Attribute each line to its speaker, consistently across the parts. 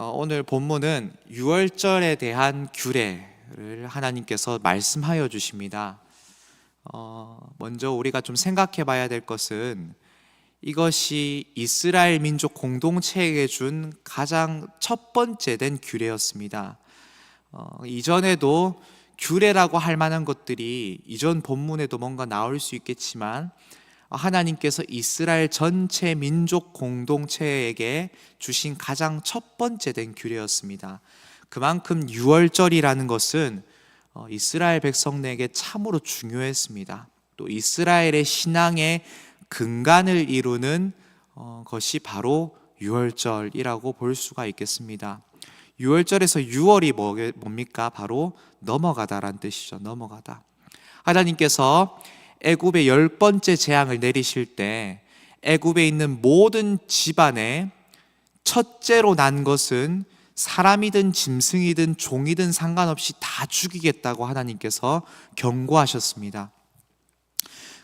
Speaker 1: 오늘 본문은 유월절에 대한 규례를 하나님께서 말씀하여 주십니다. 먼저 우리가 좀 생각해 봐야 될 것은 이것이 이스라엘 민족 공동체에게 준 가장 첫 번째 된 규례였습니다. 이전에도 규례라고 할 만한 것들이 이전 본문에도 뭔가 나올 수 있겠지만 하나님께서 이스라엘 전체 민족 공동체에게 주신 가장 첫 번째 된 규례였습니다. 그만큼 유월절이라는 것은 이스라엘 백성에게 참으로 중요했습니다. 또 이스라엘의 신앙의 근간을 이루는 것이 바로 유월절이라고 볼 수가 있겠습니다. 유월절에서 유월이 뭡니까? 바로 넘어가다라는 뜻이죠. 넘어가다. 하나님께서 애굽의 10번째 재앙을 내리실 때 애굽에 있는 모든 집안에 첫째로 난 것은 사람이든 짐승이든 종이든 상관없이 다 죽이겠다고 하나님께서 경고하셨습니다.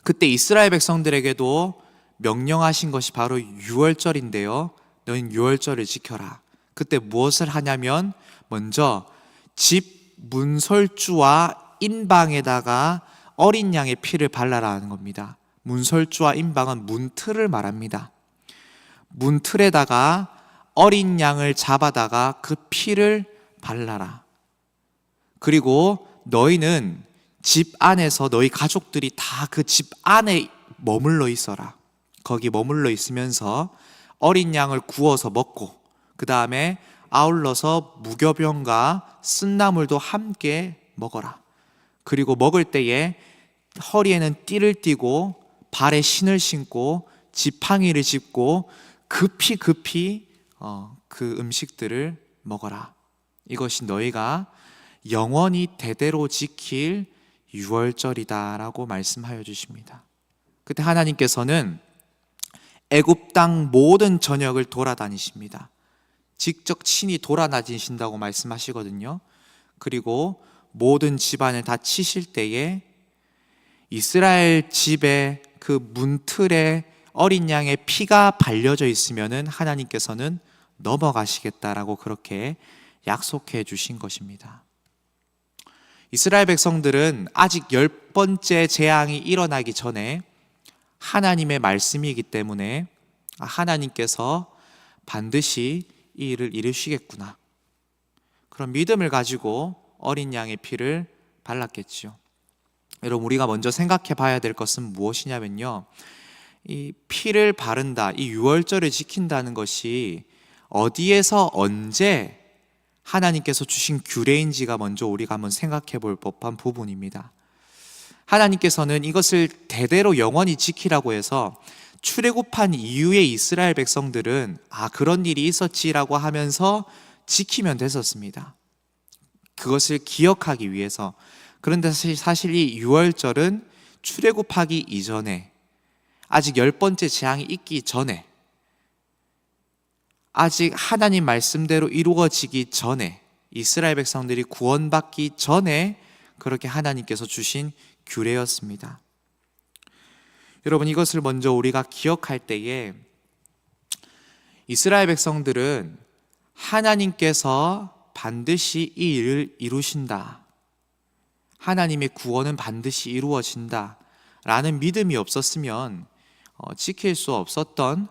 Speaker 1: 그때 이스라엘 백성들에게도 명령하신 것이 바로 유월절인데요, 너희는 유월절을 지켜라. 그때 무엇을 하냐면 먼저 집 문설주와 인방에다가 어린 양의 피를 발라라 하는 겁니다. 문설주와 인방은 문틀을 말합니다. 문틀에다가 어린 양을 잡아다가 그 피를 발라라. 그리고 너희는 집 안에서 너희 가족들이 다 그 집 안에 머물러 있어라. 거기 머물러 있으면서 어린 양을 구워서 먹고 그 다음에 아울러서 무교병과 쓴나물도 함께 먹어라. 그리고 먹을 때에 허리에는 띠를 띠고 발에 신을 신고 지팡이를 짚고 급히 그 음식들을 먹어라. 이것이 너희가 영원히 대대로 지킬 유월절이다라고 말씀하여 주십니다. 그때 하나님께서는 애굽 땅 모든 전역을 돌아다니십니다. 직접 친히 돌아다니신다고 말씀하시거든요. 그리고 모든 집안을 다 치실 때에 이스라엘 집에 그 문틀에 어린 양의 피가 발려져 있으면은 하나님께서는 넘어가시겠다라고 그렇게 약속해 주신 것입니다. 이스라엘 백성들은 아직 10번째 재앙이 일어나기 전에 하나님의 말씀이기 때문에 하나님께서 반드시 이 일을 이루시겠구나, 그런 믿음을 가지고 어린 양의 피를 발랐겠지요. 여러분, 우리가 먼저 생각해 봐야 될 것은 무엇이냐면요, 이 피를 바른다, 이 유월절을 지킨다는 것이 어디에서 언제 하나님께서 주신 규례인지가 먼저 우리가 한번 생각해 볼 법한 부분입니다. 하나님께서는 이것을 대대로 영원히 지키라고 해서 출애굽한 이후에 이스라엘 백성들은 그런 일이 있었지라고 하면서 지키면 됐었습니다. 그것을 기억하기 위해서. 그런데 사실 이 유월절은 출애굽하기 이전에, 아직 10번째 재앙이 있기 전에, 아직 하나님 말씀대로 이루어지기 전에, 이스라엘 백성들이 구원받기 전에 그렇게 하나님께서 주신 규례였습니다. 여러분, 이것을 먼저 우리가 기억할 때에 이스라엘 백성들은 하나님께서 반드시 이 일을 이루신다, 하나님의 구원은 반드시 이루어진다 라는 믿음이 없었으면 지킬 수 없었던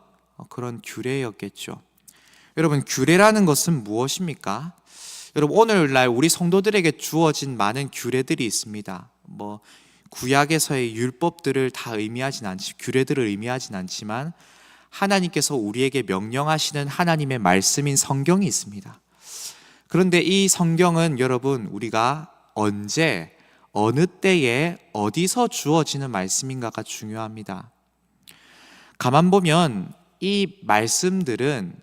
Speaker 1: 그런 규례였겠죠. 여러분, 규례라는 것은 무엇입니까? 여러분, 오늘날 우리 성도들에게 주어진 많은 규례들이 있습니다. 구약에서의 율법들을 다 규례들을 의미하진 않지만 하나님께서 우리에게 명령하시는 하나님의 말씀인 성경이 있습니다. 그런데 이 성경은 여러분, 우리가 언제, 어느 때에, 어디서 주어지는 말씀인가가 중요합니다. 가만 보면 이 말씀들은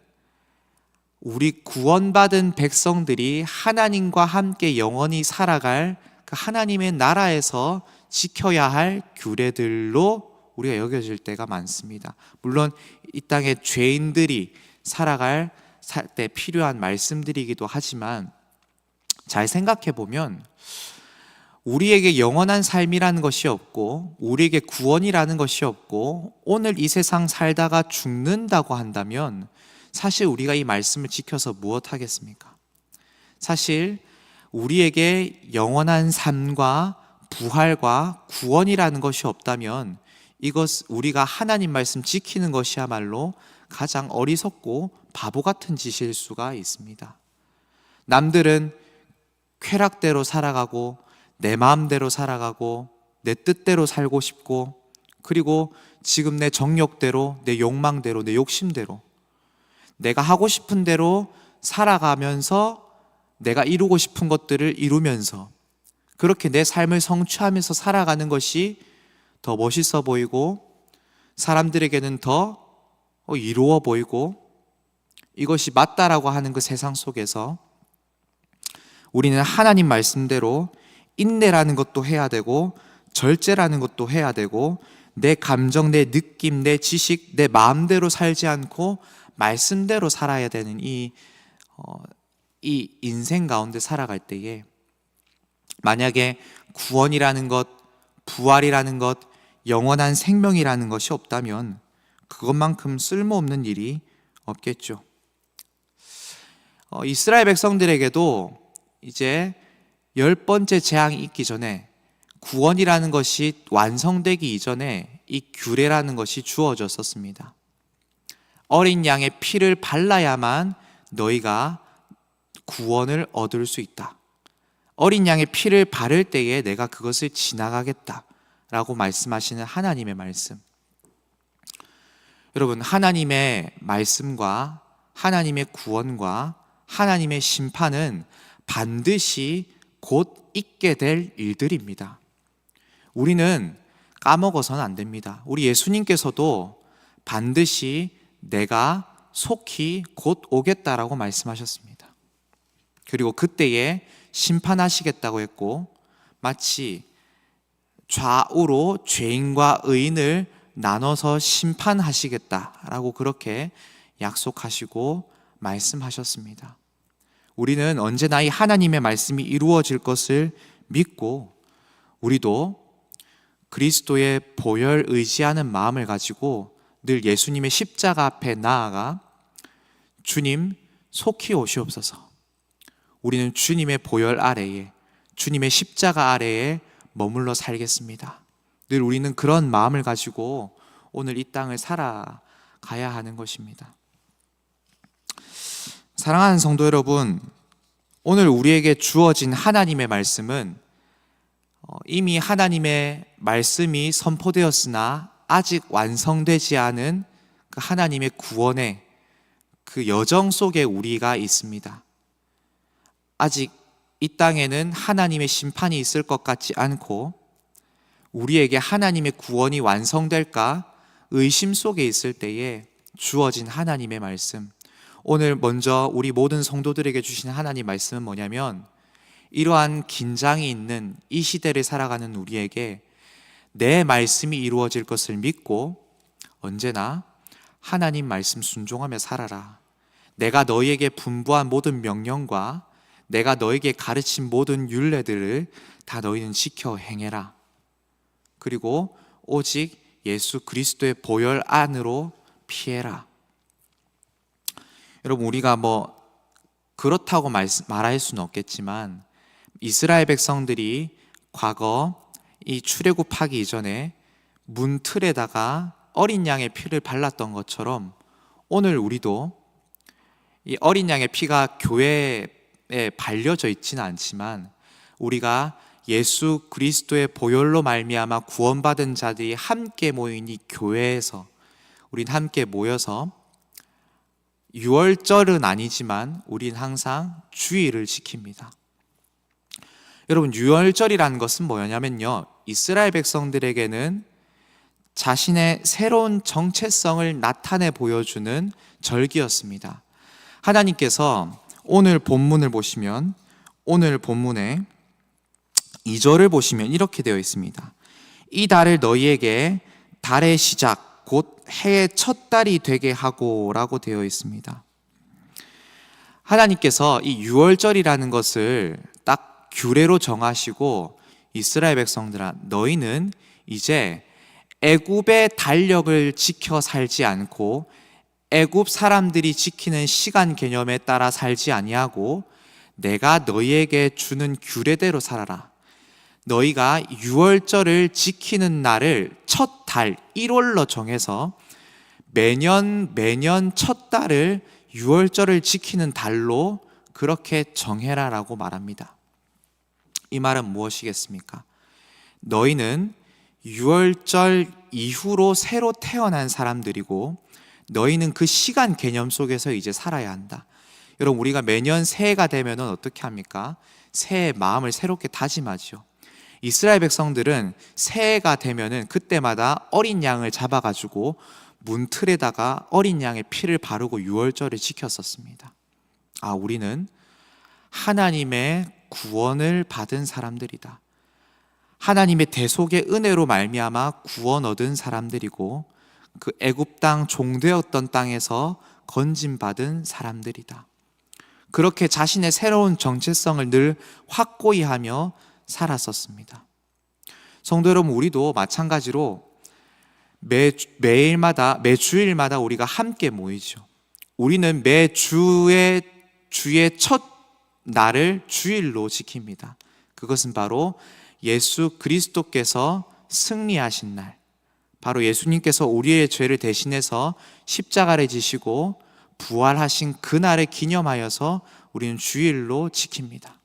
Speaker 1: 우리 구원받은 백성들이 하나님과 함께 영원히 살아갈 그 하나님의 나라에서 지켜야 할 규례들로 우리가 여겨질 때가 많습니다. 물론 이 땅에 죄인들이 살 때 필요한 말씀들이기도 하지만, 잘 생각해 보면 우리에게 영원한 삶이라는 것이 없고 우리에게 구원이라는 것이 없고 오늘 이 세상 살다가 죽는다고 한다면 사실 우리가 이 말씀을 지켜서 무엇 하겠습니까? 사실 우리에게 영원한 삶과 부활과 구원이라는 것이 없다면 우리가 하나님 말씀 지키는 것이야말로 가장 어리석고 바보 같은 짓일 수가 있습니다. 남들은 쾌락대로 살아가고 내 마음대로 살아가고 내 뜻대로 살고 싶고, 그리고 지금 내 정욕대로, 내 욕망대로, 내 욕심대로 내가 하고 싶은 대로 살아가면서 내가 이루고 싶은 것들을 이루면서 그렇게 내 삶을 성취하면서 살아가는 것이 더 멋있어 보이고 사람들에게는 더 이루어 보이고 이것이 맞다라고 하는 그 세상 속에서 우리는 하나님 말씀대로 인내라는 것도 해야 되고 절제라는 것도 해야 되고 내 감정, 내 느낌, 내 지식, 내 마음대로 살지 않고 말씀대로 살아야 되는 이 인생 가운데 살아갈 때에 만약에 구원이라는 것, 부활이라는 것, 영원한 생명이라는 것이 없다면 그것만큼 쓸모없는 일이 없겠죠. 이스라엘 백성들에게도 이제 10번째 재앙이 있기 전에, 구원이라는 것이 완성되기 이전에 이 규례라는 것이 주어졌었습니다. 어린 양의 피를 발라야만 너희가 구원을 얻을 수 있다. 어린 양의 피를 바를 때에 내가 그것을 지나가겠다 라고 말씀하시는 하나님의 말씀. 여러분, 하나님의 말씀과 하나님의 구원과 하나님의 심판은 반드시 곧 있게 될 일들입니다. 우리는 까먹어서는 안 됩니다. 우리 예수님께서도 반드시 내가 속히 곧 오겠다라고 말씀하셨습니다. 그리고 그때에 심판하시겠다고 했고, 마치 좌우로 죄인과 의인을 나눠서 심판하시겠다라고 그렇게 약속하시고 말씀하셨습니다. 우리는 언제나 이 하나님의 말씀이 이루어질 것을 믿고 우리도 그리스도의 보혈 의지하는 마음을 가지고 늘 예수님의 십자가 앞에 나아가 주님 속히 오시옵소서. 우리는 주님의 보혈 아래에, 주님의 십자가 아래에 머물러 살겠습니다. 늘 우리는 그런 마음을 가지고 오늘 이 땅을 살아가야 하는 것입니다. 사랑하는 성도 여러분, 오늘 우리에게 주어진 하나님의 말씀은 이미 하나님의 말씀이 선포되었으나 아직 완성되지 않은 그 하나님의 구원의 그 여정 속에 우리가 있습니다. 아직 이 땅에는 하나님의 심판이 있을 것 같지 않고 우리에게 하나님의 구원이 완성될까 의심 속에 있을 때에 주어진 하나님의 말씀, 오늘 먼저 우리 모든 성도들에게 주신 하나님 말씀은 뭐냐면, 이러한 긴장이 있는 이 시대를 살아가는 우리에게 내 말씀이 이루어질 것을 믿고 언제나 하나님 말씀 순종하며 살아라. 내가 너희에게 분부한 모든 명령과 내가 너에게 가르친 모든 율례들을 다 너희는 지켜 행해라. 그리고 오직 예수 그리스도의 보혈 안으로 피해라. 여러분, 우리가 그렇다고 말할 수는 없겠지만 이스라엘 백성들이 과거 이 출애굽하기 이전에 문틀에다가 어린 양의 피를 발랐던 것처럼 오늘 우리도 이 어린 양의 피가 교회에 발려져 있지는 않지만 우리가 예수 그리스도의 보혈로 말미암아 구원받은 자들이 함께 모인 이 교회에서 우린 함께 모여서 유월절은 아니지만 우린 항상 주일을 지킵니다. 여러분, 유월절이라는 것은 뭐냐면요, 이스라엘 백성들에게는 자신의 새로운 정체성을 나타내 보여주는 절기였습니다. 하나님께서 오늘 본문을 보시면, 오늘 본문에 2절을 보시면 이렇게 되어 있습니다. 이 달을 너희에게 달의 시작 곧 해의 첫 달이 되게 하고 라고 되어 있습니다. 하나님께서 이 유월절이라는 것을 딱 규례로 정하시고 이스라엘 백성들아, 너희는 이제 애굽의 달력을 지켜 살지 않고 애굽 사람들이 지키는 시간 개념에 따라 살지 아니하고 내가 너희에게 주는 규례대로 살아라. 너희가 유월절을 지키는 날을 첫 달 1월로 정해서 매년 첫 달을 유월절을 지키는 달로 그렇게 정해라라고 말합니다. 이 말은 무엇이겠습니까? 너희는 유월절 이후로 새로 태어난 사람들이고 너희는 그 시간 개념 속에서 이제 살아야 한다. 여러분, 우리가 매년 새해가 되면 어떻게 합니까? 새해 마음을 새롭게 다짐하죠. 이스라엘 백성들은 새해가 되면은 그때마다 어린 양을 잡아가지고 문틀에다가 어린 양의 피를 바르고 유월절을 지켰었습니다. 우리는 하나님의 구원을 받은 사람들이다. 하나님의 대속의 은혜로 말미암아 구원 얻은 사람들이고 그 애굽 땅 종되었던 땅에서 건짐받은 사람들이다. 그렇게 자신의 새로운 정체성을 늘 확고히 하며 살았었습니다. 성도 여러분, 우리도 마찬가지로 매주일마다 우리가 함께 모이죠. 우리는 주의 첫 날을 주일로 지킵니다. 그것은 바로 예수 그리스도께서 승리하신 날, 바로 예수님께서 우리의 죄를 대신해서 십자가를 지시고 부활하신 그날을 기념하여서 우리는 주일로 지킵니다.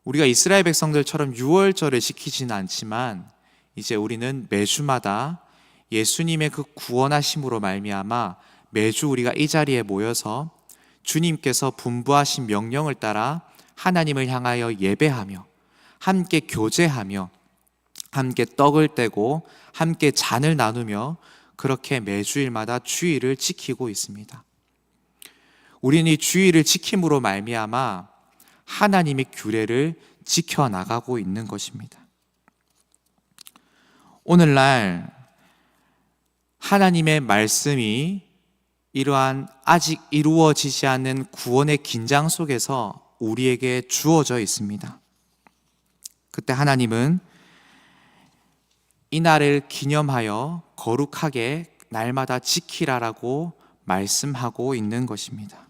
Speaker 1: 우리가 이스라엘 백성들처럼 유월절을 지키지는 않지만 이제 우리는 매주마다 예수님의 그 구원하심으로 말미암아 매주 우리가 이 자리에 모여서 주님께서 분부하신 명령을 따라 하나님을 향하여 예배하며 함께 교제하며 함께 떡을 떼고 함께 잔을 나누며 그렇게 매주일마다 주일을 지키고 있습니다. 우리는 이 주일을 지킴으로 말미암아 하나님의 규례를 지켜나가고 있는 것입니다. 오늘날 하나님의 말씀이 이러한 아직 이루어지지 않는 구원의 긴장 속에서 우리에게 주어져 있습니다. 그때 하나님은 이 날을 기념하여 거룩하게 날마다 지키라라고 말씀하고 있는 것입니다.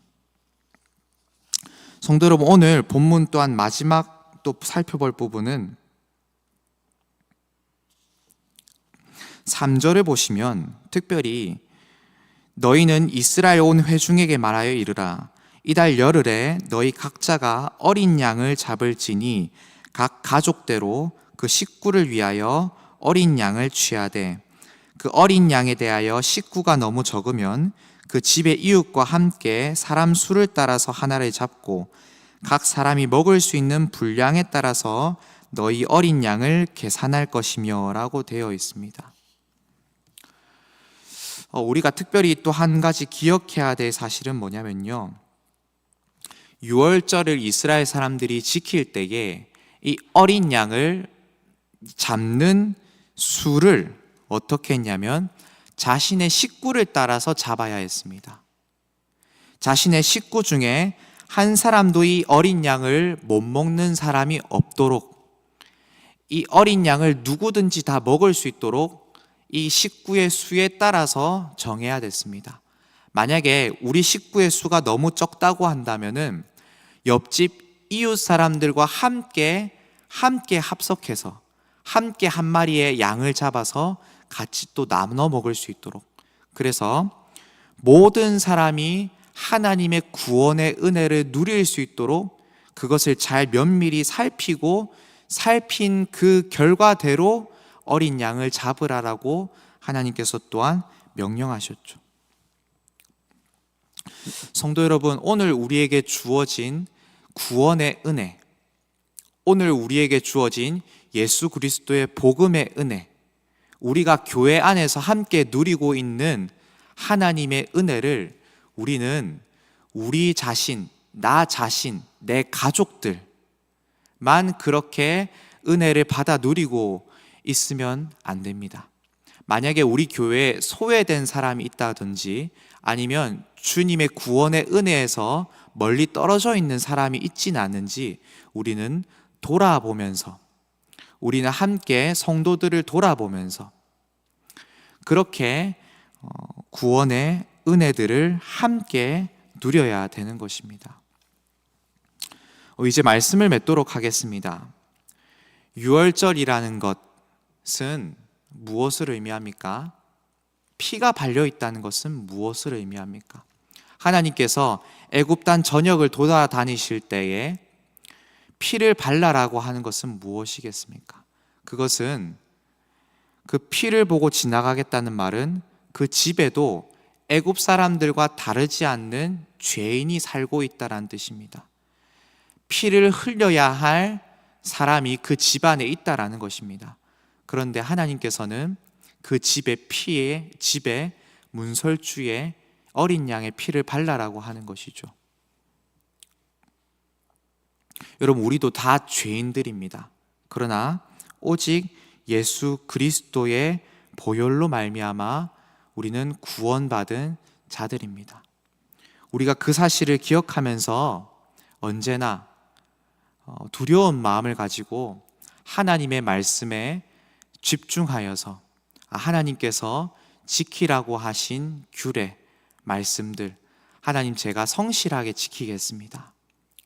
Speaker 1: 성도 여러분, 오늘 본문 또한 마지막 또 살펴볼 부분은 3절을 보시면 특별히 너희는 이스라엘 온 회중에게 말하여 이르라. 이달 열흘에 너희 각자가 어린 양을 잡을지니 각 가족대로 그 식구를 위하여 어린 양을 취하되 그 어린 양에 대하여 식구가 너무 적으면 그 집의 이웃과 함께 사람 수를 따라서 하나를 잡고 각 사람이 먹을 수 있는 분량에 따라서 너희 어린 양을 계산할 것이며 라고 되어 있습니다. 우리가 특별히 또 한 가지 기억해야 될 사실은 뭐냐면요, 유월절을 이스라엘 사람들이 지킬 때에 이 어린 양을 잡는 수를 어떻게 했냐면 자신의 식구를 따라서 잡아야 했습니다. 자신의 식구 중에 한 사람도 이 어린 양을 못 먹는 사람이 없도록, 이 어린 양을 누구든지 다 먹을 수 있도록 이 식구의 수에 따라서 정해야 됐습니다. 만약에 우리 식구의 수가 너무 적다고 한다면은 옆집 이웃 사람들과 함께 합석해서 함께 한 마리의 양을 잡아서 같이 또 나눠 먹을 수 있도록, 그래서 모든 사람이 하나님의 구원의 은혜를 누릴 수 있도록 그것을 잘 면밀히 살핀 그 결과대로 어린 양을 잡으라라고 하나님께서 또한 명령하셨죠. 성도 여러분, 오늘 우리에게 주어진 구원의 은혜, 오늘 우리에게 주어진 예수 그리스도의 복음의 은혜, 우리가 교회 안에서 함께 누리고 있는 하나님의 은혜를 우리는 우리 자신, 나 자신, 내 가족들만 그렇게 은혜를 받아 누리고 있으면 안 됩니다. 만약에 우리 교회에 소외된 사람이 있다든지 아니면 주님의 구원의 은혜에서 멀리 떨어져 있는 사람이 있지는 않은지 우리는 돌아보면서, 우리는 함께 성도들을 돌아보면서 그렇게 구원의 은혜들을 함께 누려야 되는 것입니다. 이제 말씀을 맺도록 하겠습니다. 유월절이라는 것은 무엇을 의미합니까? 피가 발려 있다는 것은 무엇을 의미합니까? 하나님께서 애굽 땅 전역을 돌아다니실 때에 피를 발라라고 하는 것은 무엇이겠습니까? 그것은 그 피를 보고 지나가겠다는 말은 그 집에도 애굽 사람들과 다르지 않는 죄인이 살고 있다는 뜻입니다. 피를 흘려야 할 사람이 그 집안에 있다라는 것입니다. 그런데 하나님께서는 그 집에 문설주에 어린 양의 피를 발라라고 하는 것이죠. 여러분, 우리도 다 죄인들입니다. 그러나 오직 예수 그리스도의 보혈로 말미암아 우리는 구원받은 자들입니다. 우리가 그 사실을 기억하면서 언제나 두려운 마음을 가지고 하나님의 말씀에 집중하여서 하나님께서 지키라고 하신 규례, 말씀들, 하나님 제가 성실하게 지키겠습니다.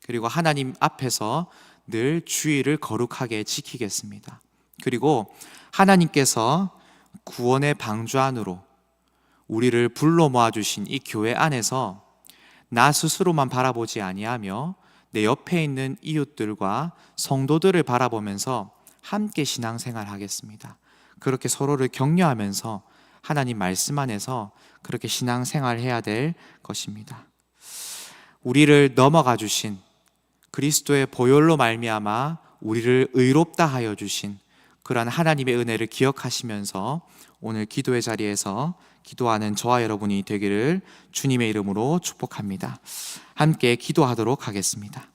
Speaker 1: 그리고 하나님 앞에서 늘 주의를 거룩하게 지키겠습니다. 그리고 하나님께서 구원의 방주 안으로 우리를 불러 모아주신 이 교회 안에서 나 스스로만 바라보지 아니하며 내 옆에 있는 이웃들과 성도들을 바라보면서 함께 신앙생활 하겠습니다. 그렇게 서로를 격려하면서 하나님 말씀 안에서 그렇게 신앙생활 해야 될 것입니다. 우리를 넘어가 주신 그리스도의 보혈로 말미암아 우리를 의롭다 하여 주신 그러한 하나님의 은혜를 기억하시면서 오늘 기도의 자리에서 기도하는 저와 여러분이 되기를 주님의 이름으로 축복합니다. 함께 기도하도록 하겠습니다.